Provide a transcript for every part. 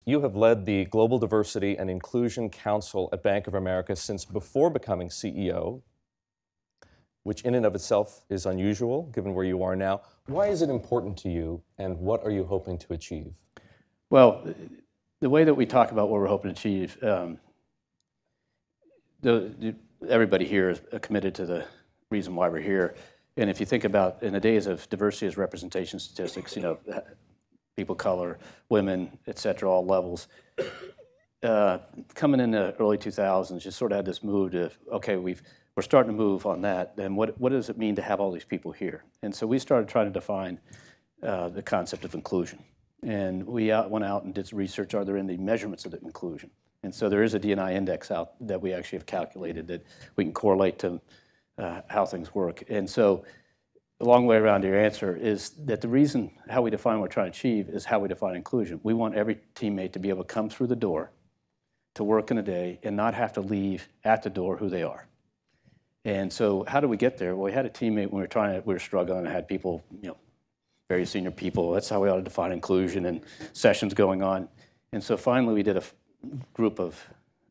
you have led the Global Diversity and Inclusion Council at Bank of America since before becoming CEO, which in and of itself is unusual given where you are now. Why is it important to you, and what are you hoping to achieve? Well, the way that we talk about what we're hoping to achieve, everybody here is committed to the reason why we're here. And if you think about in the days of diversity as representation statistics, you know, people of color, women, et cetera, all levels, coming in the early 2000s, you sort of had this move to, okay, we're starting to move on that, then what does it mean to have all these people here? And so we started trying to define the concept of inclusion. And we went out and did some research, are there any measurements of the inclusion? And so there is a D&I index out that we actually have calculated that we can correlate to how things work. And so the long way around your answer is that the reason how we define what we're trying to achieve is how we define inclusion. We want every teammate to be able to come through the door to work in a day and not have to leave at the door who they are. And so how do we get there? Well, we had a teammate when we were struggling and had people, you know, very senior people. That's how we ought to define inclusion and sessions going on. And so finally we did a group of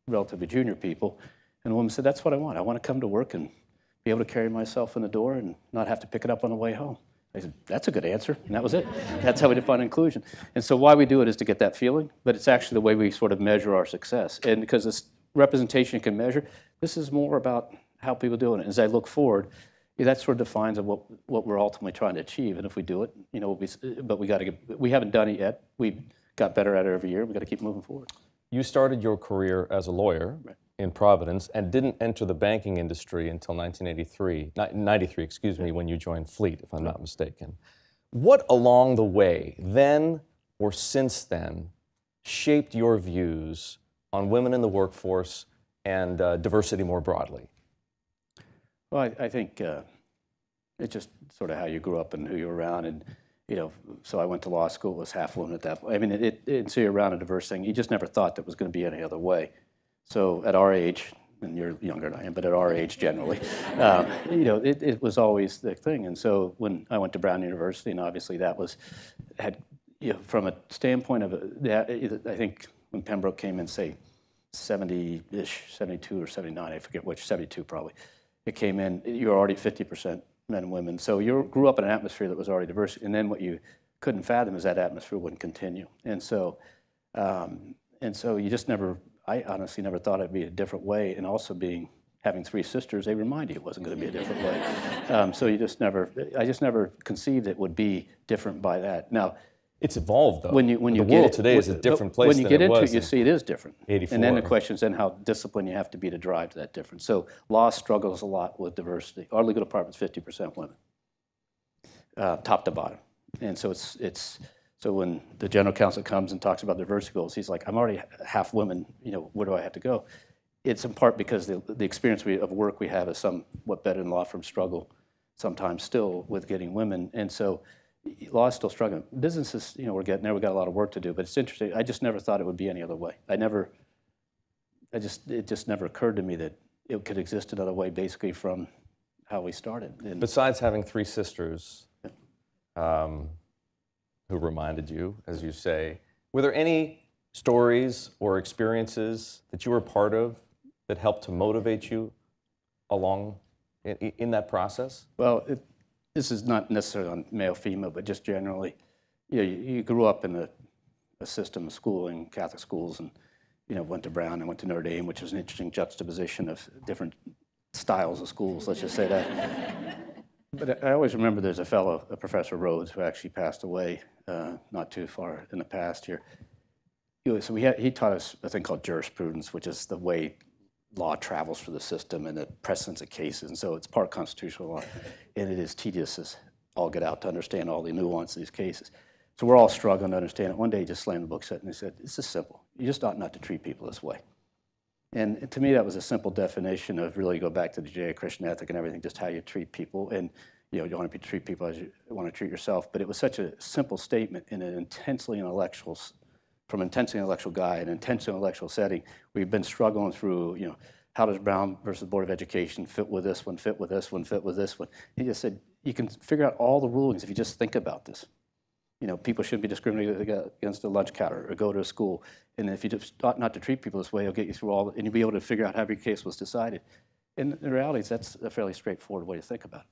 relatively junior people, and the woman said, that's what I want. I want to come to work and be able to carry myself in the door and not have to pick it up on the way home. I said, that's a good answer, and that was it. That's how we define inclusion. And so why we do it is to get that feeling, but it's actually the way we sort of measure our success. And because this representation you can measure, this is more about how people do it. As I look forward, that sort of defines what we're ultimately trying to achieve. And if we do it, you know, but we haven't done it yet. We got better at it every year. We got to keep moving forward. You started your career as a lawyer in Providence and didn't enter the banking industry until 1993, excuse me, when you joined Fleet, if I'm not mistaken. What along the way, then or since then, shaped your views on women in the workforce and diversity more broadly? Well, I think it's just sort of how you grew up and who you were around. And, you know, so I went to law school, was half woman at that point. I mean, so you're around a diverse thing. You just never thought that was going to be any other way. So at our age, and you're younger than I am, but at our age generally, you know, it was always the thing. And so when I went to Brown University, and obviously that had, you know, from a standpoint of, I think when Pembroke came in, say, 70-ish, 72 or 79, I forget which, 72 probably. It came in, you were already 50% men and women. So you grew up in an atmosphere that was already diverse. And then what you couldn't fathom is that atmosphere wouldn't continue. And so you just never, I honestly never thought it'd be a different way. And also having three sisters, they remind you it wasn't going to be a different way. So I just never conceived it would be different by that. Now, it's evolved, though. When you the world today is a different place than it was. When you get into it, you see it is different. 84. And then the question is then how disciplined you have to be to drive to that difference. So law struggles a lot with diversity. Our legal department's 50% women, top to bottom. And so so when the general counsel comes and talks about diversity goals, he's like, I'm already half women. You know, where do I have to go? It's in part because the experience of work we have is somewhat better than law firms struggle sometimes still with getting women. And so law is still struggling. Businesses, you know, we got a lot of work to do, but it's interesting. I just never thought it would be any other way. It just never occurred to me that it could exist another way, basically from how we started. And besides having three sisters who reminded you, as you say, were there any stories or experiences that you were part of that helped to motivate you along in that process? Well, this is not necessarily on male-female, but just generally, you know, you grew up in a system of schooling, Catholic schools, and, you know, went to Brown and went to Notre Dame, which was an interesting juxtaposition of different styles of schools, let's just say that. But I always remember there's a fellow, a Professor Rhodes, who actually passed away not too far in the past here. So he taught us a thing called jurisprudence, which is the way law travels through the system and the precedence of cases. And so it's part constitutional law, and it is tedious as all get out to understand all the nuance of these cases. So we're all struggling to understand it. One day he just slammed the book shut and he said, this is simple. You just ought not to treat people this way. And to me, that was a simple definition of really go back to the Judeo-Christian ethic and everything, just how you treat people. And you know, you want to treat people as you want to treat yourself. But it was such a simple statement in an intensely intellectual guy, an intensely intellectual setting. We've been struggling through, you know, how does Brown versus Board of Education fit with this one, fit with this one, fit with this one? He just said, you can figure out all the rulings if you just think about this. people shouldn't be discriminated against a lunch counter or go to a school. And if you just ought not to treat people this way, it'll get you through and you'll be able to figure out how every case was decided. And in reality, that's a fairly straightforward way to think about it.